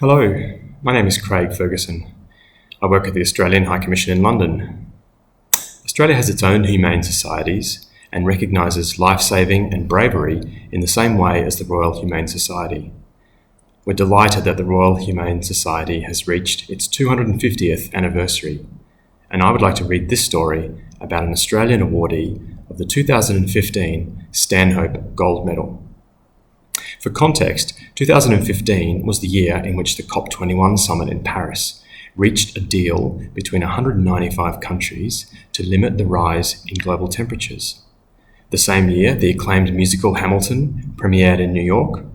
Hello, my name is Craig Ferguson. I work at the Australian High Commission in London. Australia has its own humane societies and recognises life-saving and bravery in the same way as the Royal Humane Society. We're delighted that the Royal Humane Society has reached its 250th anniversary, and I would like to read this story about an Australian awardee of the 2015 Stanhope Gold Medal. For context, 2015 was the year in which the COP21 summit in Paris reached a deal between 195 countries to limit the rise in global temperatures. The same year, the acclaimed musical Hamilton premiered in New York,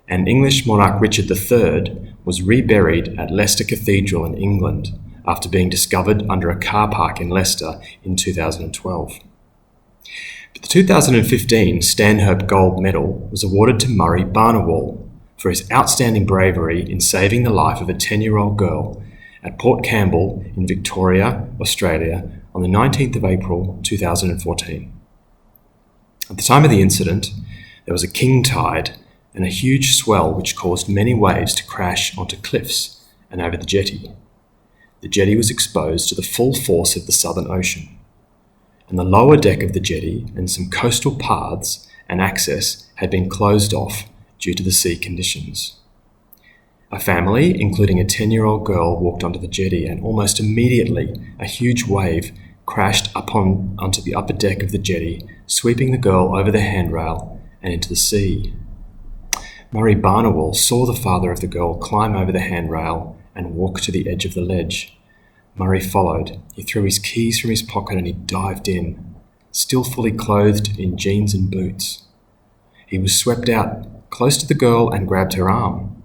and English monarch Richard III was reburied at Leicester Cathedral in England after being discovered under a car park in Leicester in 2012. But the 2015 Stanhope Gold Medal was awarded to Murray Barnewall for his outstanding bravery in saving the life of a 10-year-old girl at Port Campbell in Victoria, Australia on the 19th of April 2014. At the time of the incident, there was a king tide and a huge swell which caused many waves to crash onto cliffs and over the jetty. The jetty was exposed to the full force of the Southern Ocean, and the lower deck of the jetty and some coastal paths and access had been closed off due to the sea conditions. A family, including a 10-year-old girl, walked onto the jetty, and almost immediately a huge wave crashed onto the upper deck of the jetty, sweeping the girl over the handrail and into the sea. Murray Barnewall saw the father of the girl climb over the handrail and walk to the edge of the ledge. Murray followed. He threw his keys from his pocket and he dived in, still fully clothed in jeans and boots. He was swept out close to the girl and grabbed her arm,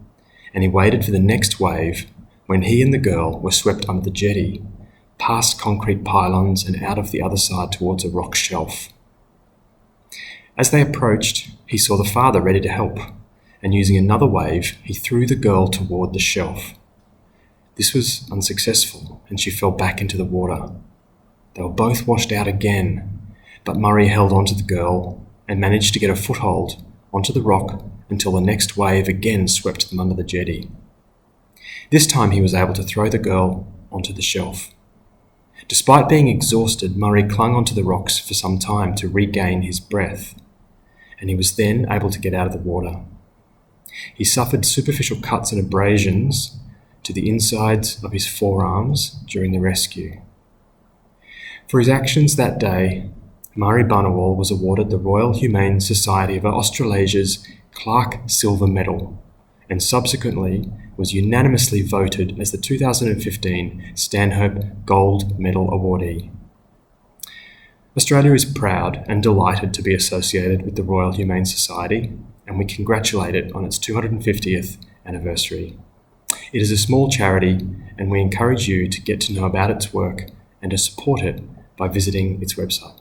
and he waited for the next wave when he and the girl were swept under the jetty, past concrete pylons and out of the other side towards a rock shelf. As they approached, he saw the father ready to help, and using another wave, he threw the girl toward the shelf. This was unsuccessful, and she fell back into the water. They were both washed out again, but Murray held onto the girl and managed to get a foothold onto the rock until the next wave again swept them under the jetty. This time he was able to throw the girl onto the shelf. Despite being exhausted, Murray clung onto the rocks for some time to regain his breath, and he was then able to get out of the water. He suffered superficial cuts and abrasions to the insides of his forearms during the rescue. For his actions that day, Murray Barnewall was awarded the Royal Humane Society of Australasia's Clark Silver Medal, and subsequently was unanimously voted as the 2015 Stanhope Gold Medal awardee. Australia is proud and delighted to be associated with the Royal Humane Society, and we congratulate it on its 250th anniversary. It is a small charity, and we encourage you to get to know about its work and to support it by visiting its website.